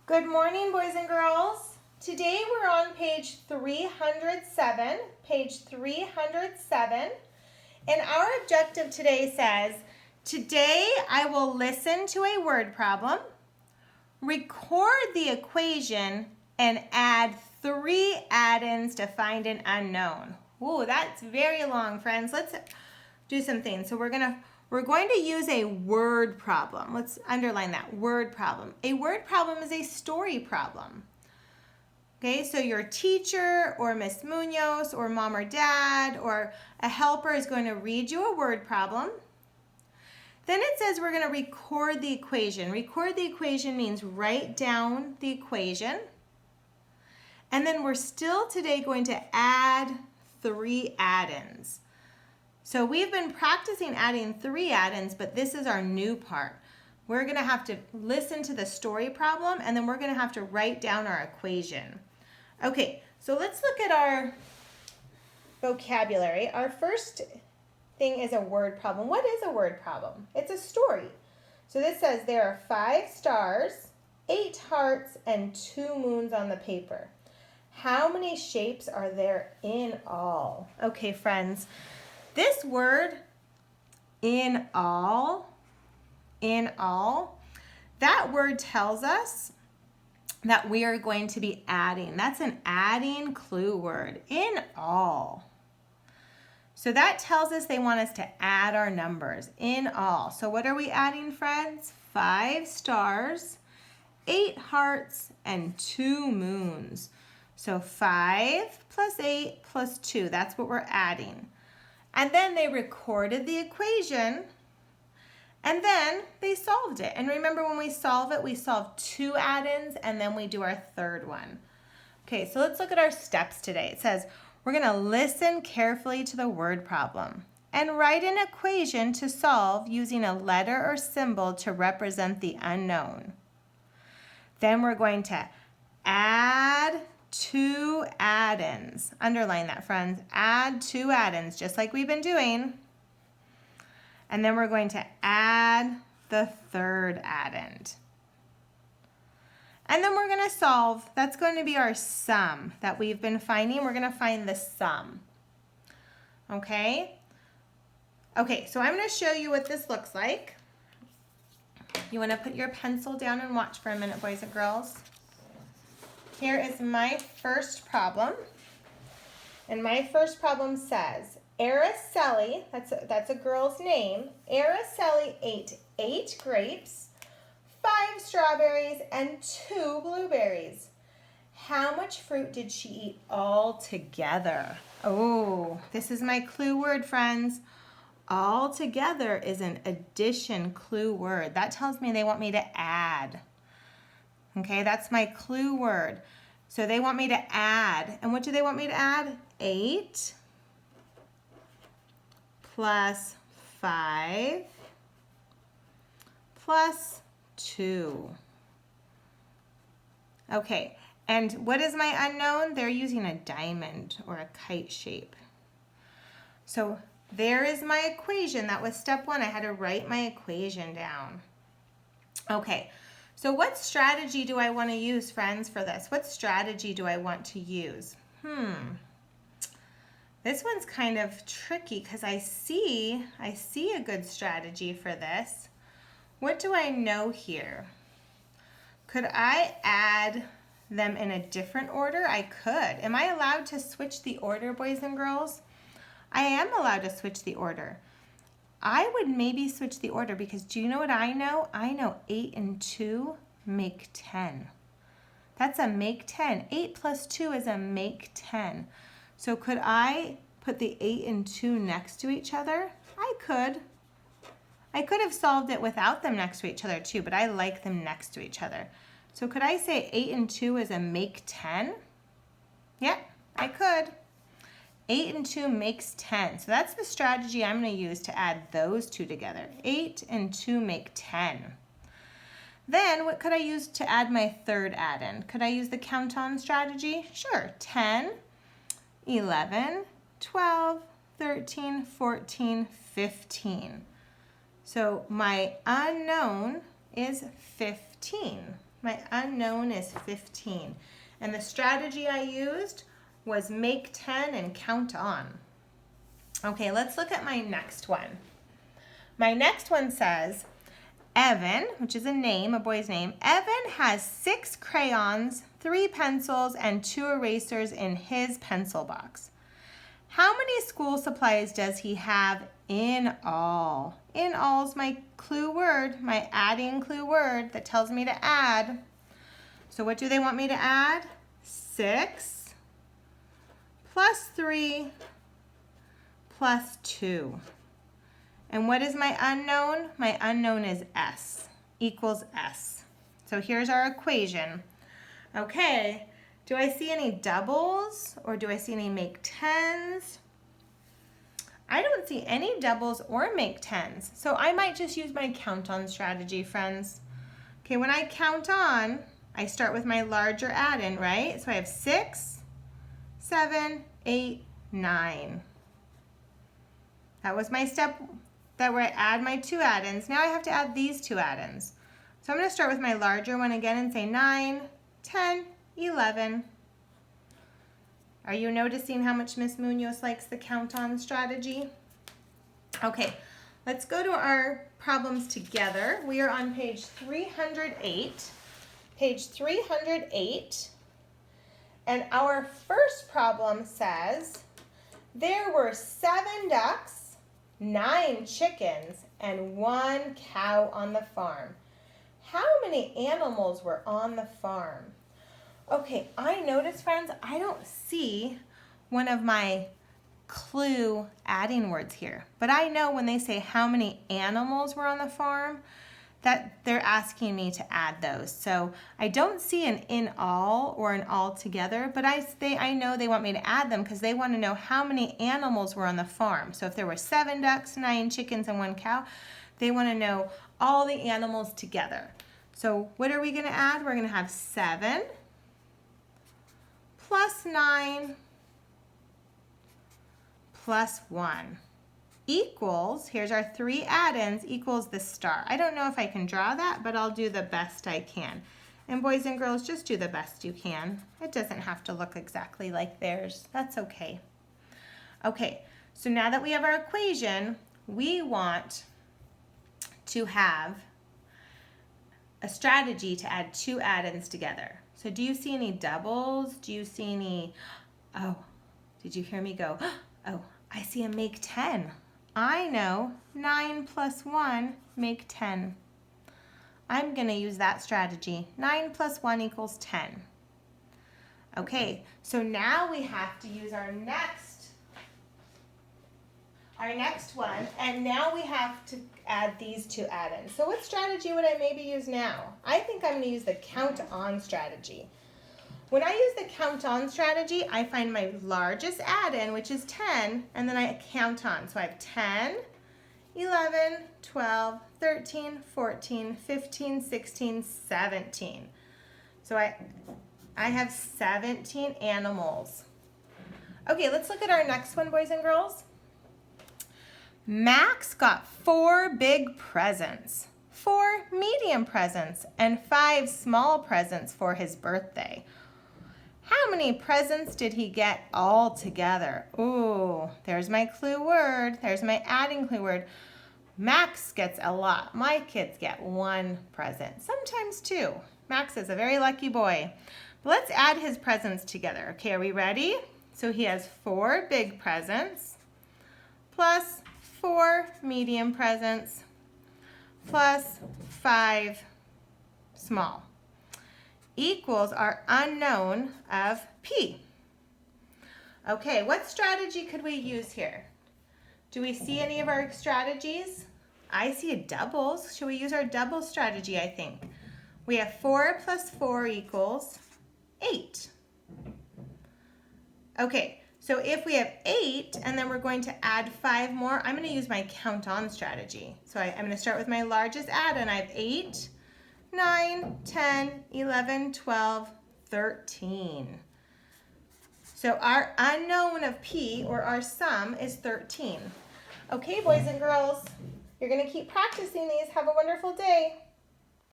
Good morning, boys and girls. Today we're on page 307, and our objective today says, today I will listen to a word problem, record the equation, and add 3 add-ins to find an unknown. Ooh, that's very long, friends. Let's do some things. So we're going to use a word problem. Let's underline that, word problem. A word problem is a story problem. Okay, so your teacher or Miss Munoz or mom or dad or a helper is going to read you a word problem. Then it says we're going to record the equation. Record the equation means write down the equation. And then we're still today going to add 3 add-ins. So we've been practicing adding 3 add-ins, but this is our new part. We're going to have to listen to the story problem, and then we're going to have to write down our equation. Okay, so let's look at our vocabulary. Our first thing is a word problem. What is a word problem? It's a story. So this says there are 5 stars, 8 hearts, and 2 moons on the paper. How many shapes are there in all? Okay, friends. This word, in all, that word tells us that we are going to be adding. That's an adding clue word, in all. So that tells us they want us to add our numbers, in all. So what are we adding, friends? 5 stars, 8 hearts, and 2 moons. So 5 plus 8 plus 2, that's what we're adding. And then they recorded the equation, and then they solved it. And remember, when we solve it, we solve 2 add-ins, and then we do our 3rd one. Okay, so let's look at our steps today. It says we're going to listen carefully to the word problem and write an equation to solve using a letter or symbol to represent the unknown. Then we're going to add 2 add-ins. Underline that, friends. Add 2 add-ins, just like we've been doing. And then we're going to add the 3rd add-in. And then we're going to solve. That's going to be our sum that we've been finding. We're going to find the sum. Okay? Okay, so I'm going to show you what this looks like. You want to put your pencil down and watch for a minute, boys and girls. Here is my first problem, and my first problem says, Araceli, that's a girl's name, Araceli ate 8 grapes, 5 strawberries, and 2 blueberries. How much fruit did she eat all together? Oh, this is my clue word, friends. All together is an addition clue word. That tells me they want me to add. Okay, that's my clue word. So they want me to add. And what do they want me to add? 8 plus 5 plus 2. Okay, and what is my unknown? They're using a diamond or a kite shape. So there is my equation. That was step 1. I had to write my equation down. Okay. So what strategy do I want to use, friends, for this? What strategy do I want to use? This one's kind of tricky because I see a good strategy for this. What do I know here? Could I add them in a different order? I could. Am I allowed to switch the order, boys and girls? I am allowed to switch the order. I would maybe switch the order because do you know what I know? I know 8 and 2 make 10. That's a make 10. 8 plus 2 is a make 10. So could I put the 8 and 2 next to each other? I could. I could have solved it without them next to each other too, but I like them next to each other. So could I say 8 and 2 is a make 10? Yep, I could. 8 and 2 makes 10. So that's the strategy I'm going to use to add those 2 together. 8 and 2 make 10. Then what could I use to add my 3rd add-in? Could I use the count-on strategy? Sure. 10, 11, 12, 13, 14, 15. So my unknown is 15. My unknown is 15. And the strategy I used was make 10 and count on. Okay, let's look at my next one. My next one says, Evan, which is a name, a boy's name, Evan has 6 crayons, 3 pencils, and 2 erasers in his pencil box. How many school supplies does he have in all? In all is my clue word, my adding clue word that tells me to add. So what do they want me to add? 6 plus 3 plus 2. And what is my unknown? My unknown is S, equals S. So here's our equation. Okay, do I see any doubles or do I see any make 10s? I don't see any doubles or make 10s. So I might just use my count on strategy, friends. Okay, when I count on, I start with my larger add-in, right? So I have 6, 7, 8, 9. That was my step where I add my 2 add-ins. Now I have to add these 2 add-ins. So I'm going to start with my larger one again and say 9, 10, 11. Are you noticing how much Miss Munoz likes the count-on strategy? Okay, let's go to our problems together. We are on page 308. Page 308. And our first problem says, there were 7 ducks, 9 chickens, and 1 cow on the farm. How many animals were on the farm? Okay, I notice, friends, I don't see one of my clue adding words here. But I know when they say how many animals were on the farm, that they're asking me to add those. So I don't see an in all or an all together, but I know they want me to add them because they want to know how many animals were on the farm. So if there were 7 ducks, 9 chickens, and 1 cow, they want to know all the animals together. So what are we going to add? We're going to have 7 plus 9 plus 1 equals, here's our 3 add-ins, equals the star. I don't know if I can draw that, but I'll do the best I can. And boys and girls, just do the best you can. It doesn't have to look exactly like theirs. That's okay. Okay, so now that we have our equation, we want to have a strategy to add 2 add-ins together. So do you see any doubles? Do you see any, oh, did you hear me go, oh, I see a make 10. I know 9 plus 1 make 10. I'm going to use that strategy. 9 plus 1 equals 10. Okay, so now we have to use our next one, and now we have to add these 2 add-ins. So what strategy would I maybe use now? I think I'm going to use the count-on strategy. When I use the count-on strategy, I find my largest add-in, which is 10, and then I count on. So I have 10, 11, 12, 13, 14, 15, 16, 17. So I have 17 animals. Okay, let's look at our next one, boys and girls. Max got 4 big presents, 4 medium presents, and 5 small presents for his birthday. How many presents did he get all together? Ooh, there's my clue word. There's my adding clue word. Max gets a lot. My kids get 1 present, sometimes 2. Max is a very lucky boy. But let's add his presents together. Okay, are we ready? So he has 4 big presents plus 4 medium presents plus 5 small equals our unknown of P. Okay, what strategy could we use here? Do we see any of our strategies? I see a doubles. Should we use our double strategy, I think? We have 4 plus 4 equals 8. Okay, so if we have 8 and then we're going to add 5 more, I'm going to use my count-on strategy. So I'm going to start with my largest add-in. I have 8, 9, 10, 11, 12, 13. So our unknown of P, or our sum, is 13. Okay, boys and girls, you're going to keep practicing these. Have a wonderful day.